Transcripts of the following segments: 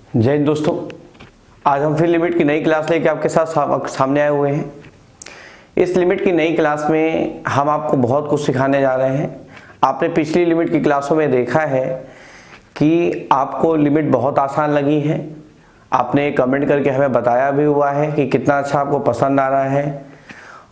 जय हिंद दोस्तों, आज हम फिर लिमिट की नई क्लास लेके आपके साथ सामने आए हुए हैं। इस लिमिट की नई क्लास में हम आपको बहुत कुछ सिखाने जा रहे हैं। आपने पिछली लिमिट की क्लासों में देखा है कि आपको लिमिट बहुत आसान लगी है। आपने कमेंट करके हमें बताया भी हुआ है कि कितना अच्छा आपको पसंद आ रहा है,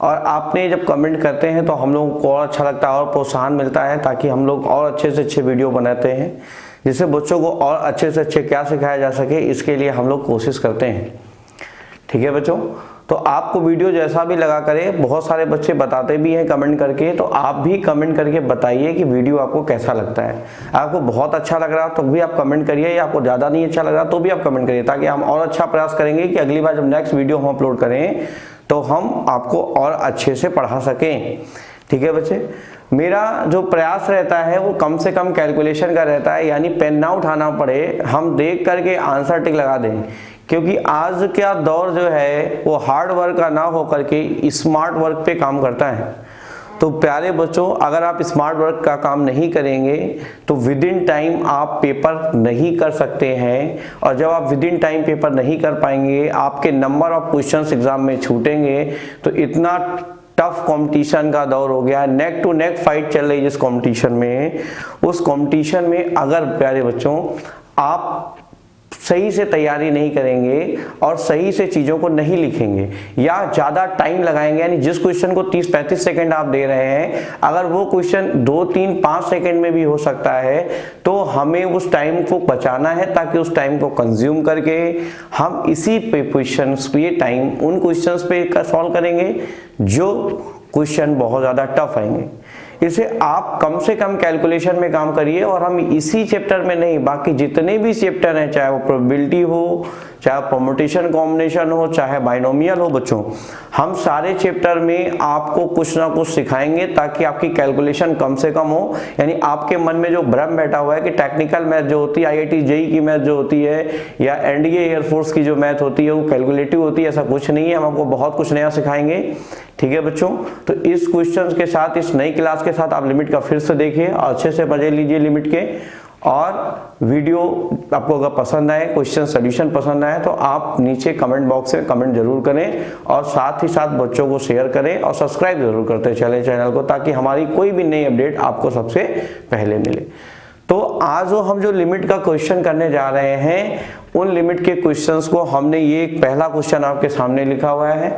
और आपने जब कमेंट करते हैं तो हम लोगों को और अच्छा लगता है और प्रोत्साहन मिलता है, ताकि हम लोग और अच्छे से अच्छे वीडियो बनाते हैं जिससे बच्चों को और अच्छे से अच्छे क्या सिखाया जा सके, इसके लिए हम लोग कोशिश करते हैं। ठीक है बच्चों, तो आपको वीडियो जैसा भी लगा करे, बहुत सारे बच्चे बताते भी हैं कमेंट करके, तो आप भी कमेंट करके बताइए कि वीडियो आपको कैसा लगता है। आपको बहुत अच्छा लग रहा तो भी आप कमेंट करिए, या आपको ज़्यादा नहीं अच्छा लग रहा तो भी आप कमेंट करिए, ताकि हम और अच्छा प्रयास करेंगे कि अगली बार जब नेक्स्ट वीडियो हम अपलोड करें तो हम आपको और अच्छे से पढ़ा सकें। ठीक है बच्चे, मेरा जो प्रयास रहता है वो कम से कम कैलकुलेशन का रहता है, यानी पेन ना उठाना पड़े, हम देख करके आंसर टिक लगा दें, क्योंकि आज का दौर जो है वो हार्ड वर्क का ना हो करके स्मार्ट वर्क पे काम करता है। तो प्यारे बच्चों, अगर आप स्मार्ट वर्क का काम नहीं करेंगे तो विद इन टाइम आप पेपर नहीं कर सकते हैं, और जब आप विद इन टाइम पेपर नहीं कर पाएंगे, आपके नंबर ऑफ क्वेश्चंस एग्जाम में छूटेंगे। तो इतना टफ कंपटीशन का दौर हो गया, नेक टू नेक फाइट चल रही है जिस कंपटीशन में, उस कंपटीशन में अगर प्यारे बच्चों आप सही से तैयारी नहीं करेंगे और सही से चीज़ों को नहीं लिखेंगे या ज़्यादा टाइम लगाएंगे, यानी जिस क्वेश्चन को 30-35 सेकंड आप दे रहे हैं, अगर वो क्वेश्चन 2-3-5 सेकंड में भी हो सकता है, तो हमें उस टाइम को बचाना है, ताकि उस टाइम को कंज्यूम करके हम इसी पे क्वेश्चंस पे टाइम उन क्वेश्चंस पे सॉल्व करेंगे जो क्वेश्चन बहुत ज़्यादा टफ आएंगे। इसे आप कम से कम कैलकुलेशन में काम करिए, और हम इसी चैप्टर में नहीं, बाकी जितने भी चैप्टर हैं, चाहे वो प्रोबेबिलिटी हो, चाहे परम्यूटेशन कॉम्बिनेशन हो, चाहे बाइनोमियल हो, बच्चों हम सारे चैप्टर में आपको कुछ ना कुछ सिखाएंगे, ताकि आपकी कैलकुलेशन कम से कम हो। यानी आपके मन में जो भ्रम बैठा हुआ है कि टेक्निकल मैथ जो होती है, IIT JEE की मैथ जो होती है, या NDA एयरफोर्स की जो मैथ होती है वो कैलकुलेटिव होती है, ऐसा कुछ नहीं है। हम आपको बहुत कुछ नया सिखाएंगे। ठीक है बच्चों, तो इस क्वेश्चन के साथ, इस नई क्लास के साथ आप लिमिट का फिर से देखिए और अच्छे से मजे लीजिए लिमिट के। और वीडियो आपको अगर पसंद आए, क्वेश्चन सोल्यूशन पसंद आए, तो आप नीचे कमेंट बॉक्स में कमेंट जरूर करें, और साथ ही साथ बच्चों को शेयर करें और सब्सक्राइब जरूर करते चलें चैनल को, ताकि हमारी कोई भी नई अपडेट आपको सबसे पहले मिले। तो आज हम जो लिमिट का क्वेश्चन करने जा रहे हैं, उन लिमिट के क्वेश्चंस को हमने ये एक पहला क्वेश्चन आपके सामने लिखा हुआ है,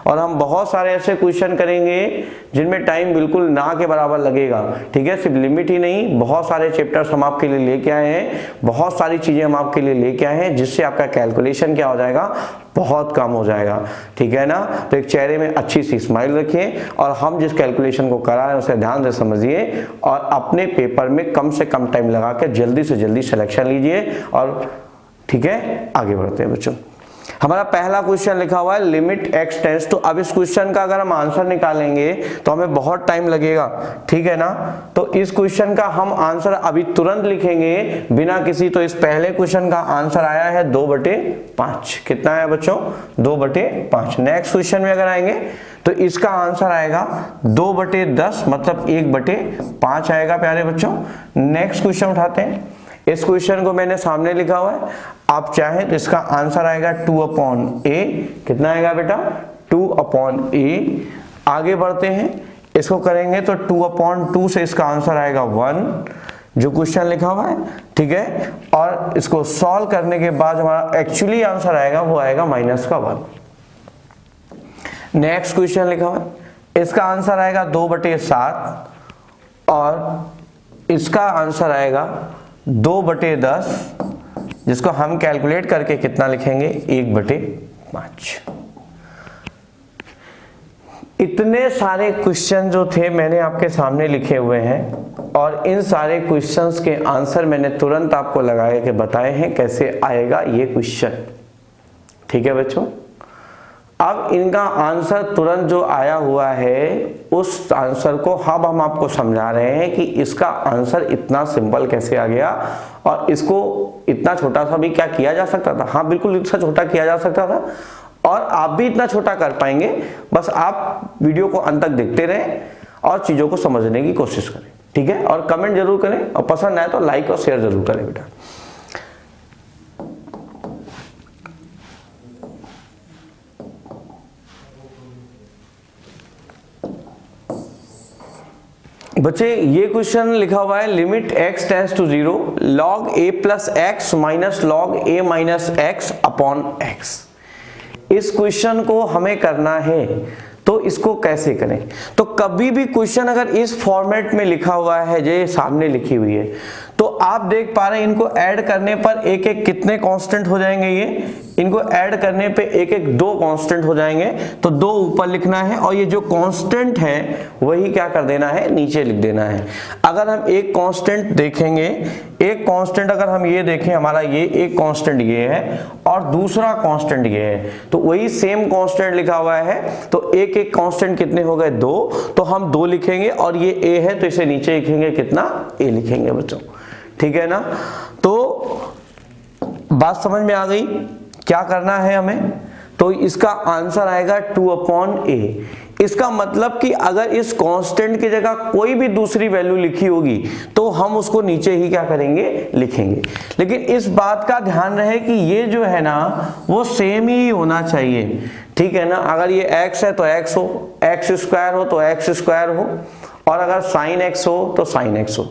और हम बहुत सारे ऐसे क्वेश्चन करेंगे जिनमें टाइम बिल्कुल ना के बराबर लगेगा। ठीक है, सिर्फ लिमिट ही नहीं, बहुत सारे चैप्टर्स हम आपके लिए लेके आए हैं, बहुत सारी चीजें हम आपके लिए लेके आए हैं, जिससे आपका कैलकुलेशन क्या हो जाएगा, बहुत कम हो जाएगा। ठीक है ना, तो एक चेहरे में अच्छी सी स्माइल रखिए, और हम जिस कैलकुलेशन को करा रहे हैं उसे ध्यान से समझिए, और अपने पेपर में कम से कम टाइम लगा के जल्दी से जल्दी सिलेक्शन लीजिए। और ठीक है, आगे बढ़ते हैं बच्चों। हमारा पहला क्वेश्चन लिखा हुआ है लिमिट x टेंड्स टू। अब इस क्वेश्चन का अगर हम आंसर निकालेंगे तो हमें बहुत टाइम लगेगा। ठीक है ना, तो इस क्वेश्चन का हम आंसर अभी तुरंत लिखेंगे बिना किसी, तो इस पहले क्वेश्चन का आंसर आया है 2/5। कितना है बच्चों, 2/5। नेक्स्ट क्वेश्चन में अगर आएंगे तो इसका आंसर आएगा 2/10, मतलब 1/5 आएगा प्यारे बच्चों। नेक्स्ट क्वेश्चन उठाते हैं, इस क्वेश्चन को मैंने सामने लिखा हुआ है, आप चाहें तो इसका आंसर आएगा 2/a। कितना आएगा बेटा, 2/a। आगे बढ़ते हैं, इसको करेंगे तो 2/2 से इसका आंसर आएगा 1, जो क्वेश्चन लिखा हुआ है। ठीक है, और इसको सॉल्व करने के बाद हमारा एक्चुअली आंसर आएगा, वो आएगा -1। नेक्स्ट क्वेश्चन लिखा हुआ है, इसका आंसर आएगा 2/7, और इसका आंसर आएगा 2/10, जिसको हम कैलकुलेट करके कितना लिखेंगे, 1/5। इतने सारे क्वेश्चन जो थे मैंने आपके सामने लिखे हुए हैं, और इन सारे क्वेश्चंस के आंसर मैंने तुरंत आपको लगा के बताए हैं कैसे आएगा ये क्वेश्चन। ठीक है बच्चों, अब इनका आंसर तुरंत जो आया हुआ है, उस आंसर को अब हम आपको समझा रहे हैं कि इसका आंसर इतना सिंपल कैसे आ गया, और इसको इतना छोटा सा भी क्या किया जा सकता था। हाँ बिल्कुल, इतना छोटा किया जा सकता था, और आप भी इतना छोटा कर पाएंगे। बस आप वीडियो को अंत तक देखते रहें और चीजों को समझने की कोशिश करें। ठीक है, और कमेंट जरूर करें, और पसंद आए तो लाइक और शेयर जरूर करें बेटा। बच्चे ये क्वेश्चन लिखा हुआ है limit x tends to 0 log a plus X minus log a minus X upon x। इस क्वेश्चन को हमें करना है, तो इसको कैसे करें? तो कभी भी क्वेश्चन अगर इस फॉर्मेट में लिखा हुआ है जो ये सामने लिखी हुई है, तो आप देख पा रहे हैं इनको ऐड करने पर एक एक कितने कांस्टेंट हो जाएंगे, ये इनको ऐड करने पे एक एक 2 कांस्टेंट हो जाएंगे। तो 2 ऊपर लिखना है और ये जो कांस्टेंट है वही क्या कर देना है, नीचे लिख देना है। अगर हम एक कांस्टेंट देखेंगे, एक कांस्टेंट अगर हम ये देखें, हमारा ये एक कांस्टेंट ये है और दूसरा कांस्टेंट ये है, तो वही सेम कांस्टेंट लिखा हुआ है, तो एक एक कांस्टेंट कितने हो गए, 2। तो हम 2 लिखेंगे और ये a है तो इसे नीचे लिखेंगे कितना, a लिखेंगे बच्चों, ठीक है ना। तो बात समझ में आ गई क्या करना है हमें? तो इसका आंसर आएगा 2/a। इसका मतलब कि अगर इस कांस्टेंट की जगह कोई भी दूसरी वैल्यू लिखी होगी तो हम उसको नीचे ही क्या करेंगे, लिखेंगे। लेकिन इस बात का ध्यान रहे कि ये जो है ना वो सेम ही होना चाहिए, ठीक है ना। अगर ये x है तो x हो, x स्क्वायर हो तो x स्क्वायर हो, और अगर sin x हो तो sin x हो,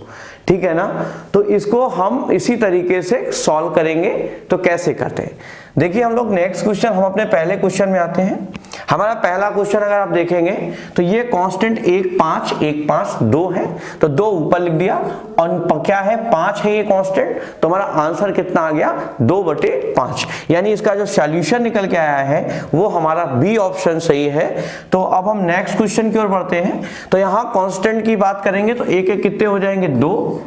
ठीक है ना। तो इसको हम इसी तरीके से सॉल्व करेंगे। तो कैसे करते हैं, देखिए हम लोग नेक्स्ट क्वेश्चन, हम अपने पहले क्वेश्चन में आते हैं। हमारा पहला क्वेश्चन अगर आप देखेंगे तो ये कांस्टेंट 1 5 1 5 2 है, तो 2 ऊपर लिख दिया और क्या है 5 है ये कांस्टेंट, तो हमारा आंसर कितना आ गया 2/5। यानी इसका जो सॉल्यूशन निकल के आया है वो हमारा बी ऑप्शन सही है। तो अब हम नेक्स्ट क्वेश्चन की ओर बढ़ते हैं। तो यहाँ कांस्टेंट की बात करेंगे तो एक एक कितने हो जाएंगे, 2,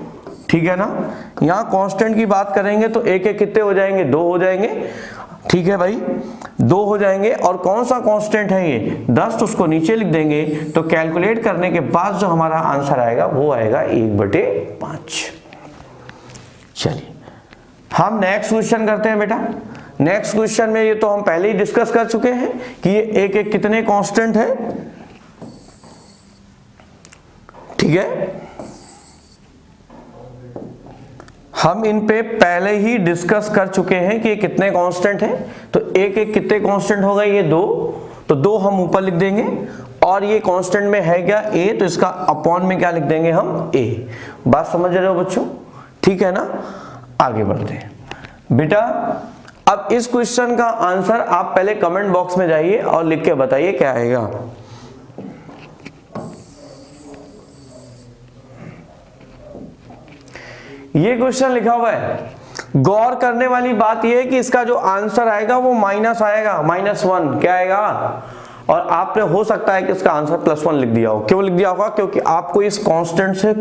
ठीक है ना। यहाँ कांस्टेंट की बात करेंगे तो एक एक कितने हो जाएंगे, 2 हो जाएंगे, ठीक है भाई, 2 हो जाएंगे। और कौन सा कांस्टेंट है ये 10, तो उसको नीचे लिख देंगे। तो कैलकुलेट करने के बाद जो हमारा आंसर आएगा वो आएगा 1/5। चलिए हम नेक्स्ट क्वेश्चन करते हैं बेटा। नेक्स्ट क्वेश्चन में ये तो हम पहले ही डिस्कस कर चुके हैं कि ये एक एक कितने कांस्टेंट है, ठीक है। हम इन पे पहले ही डिस्कस कर चुके हैं कि ये कितने कांस्टेंट हैं। तो एक एक कितने कांस्टेंट हो गए, ये 2, तो 2 हम ऊपर लिख देंगे। और ये कांस्टेंट में है क्या, a, तो इसका अपॉन में क्या लिख देंगे हम, a। बात समझ रहे हो बच्चों, ठीक है ना। आगे बढ़ते हैं बेटा। अब इस क्वेश्चन का आंसर आप पहले कमेंट बॉक्स में जाइए और लिख के बताइए क्या आएगा। ये क्वेश्चन लिखा हुआ है। गौर करने वाली बात यह है कि इसका जो आंसर आएगा वो माइनस आएगा, -1 क्या आएगा। और आपने हो सकता है कि इसका आंसर +1 लिख दिया हो। क्यों लिख दिया होगा, क्योंकि आपको इस कांस्टेंट से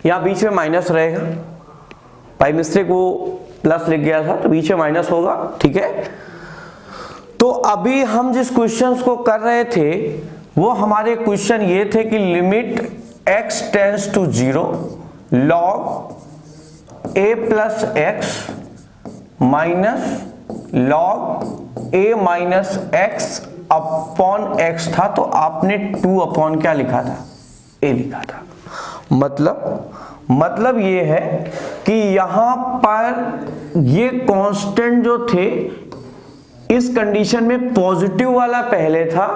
यहां बीच में माइनस रहेगा, बाय मिस्टेक वो प्लस लिख गया था तो बीच में माइनस होगा, ठीक है। तो अभी हम जिस क्वेश्चंस को कर रहे थे वो हमारे क्वेश्चन ये थे कि limit x tends to 0 log a plus X minus log a minus X upon x था। तो आपने 2 अपॉन क्या लिखा था, a लिखा था। मतलब ये है कि यहां पर ये कांस्टेंट जो थे इस कंडीशन में पॉजिटिव वाला पहले था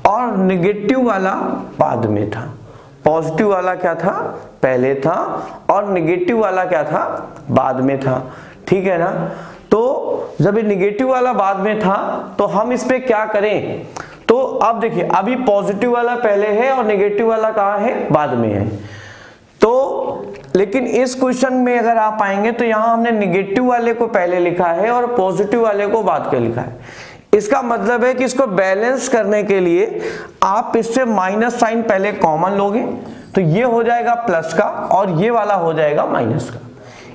और नेगेटिव वाला बाद में था। पॉजिटिव वाला क्या था, पहले था, और नेगेटिव वाला क्या था, बाद में था, ठीक है ना। तो जब ये नेगेटिव वाला बाद में था तो हम इस पे क्या करें। तो अब देखिए अभी पॉजिटिव वाला पहले है और नेगेटिव वाला कहाँ है, बाद में है। तो लेकिन इस क्वेश्चन में अगर आप आएंगे तो यहां हमने नेगेटिव वाले को पहले लिखा है और पॉजिटिव वाले को बाद में लिखा है। इसका मतलब है कि इसको बैलेंस करने के लिए आप इससे माइनस साइन पहले कॉमन लोगे, तो ये हो जाएगा प्लस का और ये वाला हो जाएगा माइनस का।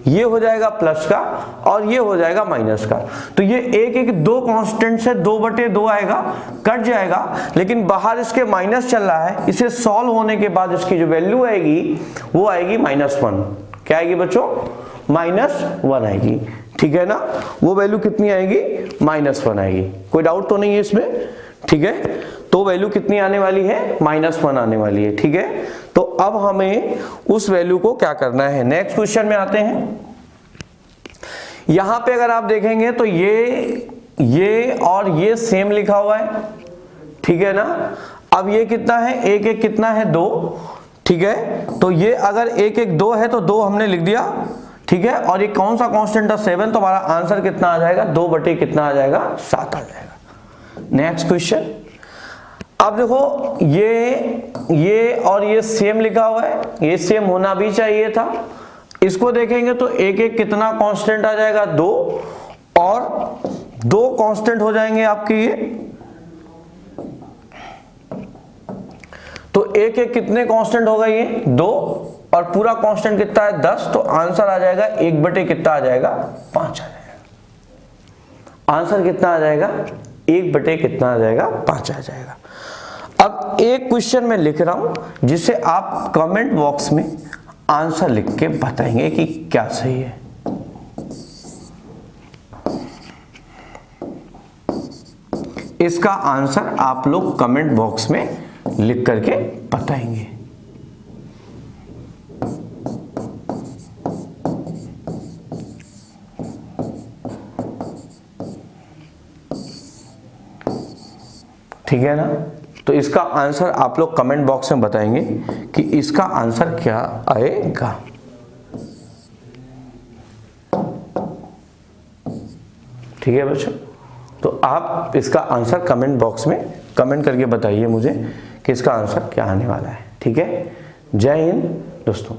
ये हो जाएगा प्लस का और ये हो जाएगा माइनस का। तो ये एक एक 2 कांस्टेंट से 2/2 आएगा, कट जाएगा, लेकिन बाहर इसके माइनस चल रहा है। इसे सॉल्व होने के बाद इसकी जो वैल्यू आएगी वो आएगी -1। क्या आएगी बच्चों, -1 आएगी, ठीक है ना। वो वैल्यू कितनी आएगी, -1 आएगी। कोई डाउट तो नहीं है इसमें, ठीक है। तो वैल्यू कितनी आने वाली है, -1 आने वाली है, ठीक है। तो अब हमें उस वैल्यू को क्या करना है, नेक्स्ट क्वेश्चन में आते हैं। यहां पे अगर आप देखेंगे तो ये ये और ये सेम लिखा हुआ है, ठीक है ना। अब ये कितना है, एक एक कितना है 2, ठीक है। तो ये अगर एक एक 2 है तो 2 हमने लिख दिया, ठीक है। और ये कौन सा कांस्टेंट था 7, तो हमारा आंसर कितना आ जाएगा 2 बटे कितना आ जाएगा 7 आ जाएगा। Next question. अब देखो ये और ये सेम लिखा हुआ है, ये सेम होना भी चाहिए था। इसको देखेंगे तो एक एक कितना कांस्टेंट आ जाएगा 2, और 2 कांस्टेंट हो जाएंगे आपके ये, तो एक एक कितने कांस्टेंट होगा ये 2, और पूरा कांस्टेंट कितना है 10, तो आंसर आ जाएगा 1 बटे कितना आ जाएगा 5 आ जाएगा। आंसर कितना आ जाएगा 1 बटे कितना आ जाएगा 5 आ जाएगा। अब एक क्वेश्चन मैं लिख रहा हूं जिसे आप कमेंट बॉक्स में आंसर लिख के बताएंगे कि क्या सही है। इसका आंसर आप लोग कमेंट बॉक्स में लिख करके बताएंगे। ठीक है ना। तो इसका आंसर आप लोग कमेंट बॉक्स में बताएंगे कि इसका आंसर क्या आएगा। ठीक है बच्चों, तो आप इसका आंसर कमेंट बॉक्स में कमेंट करके बताइए मुझे कि इसका आंसर क्या आने वाला है। ठीक है, जय हिंद दोस्तों।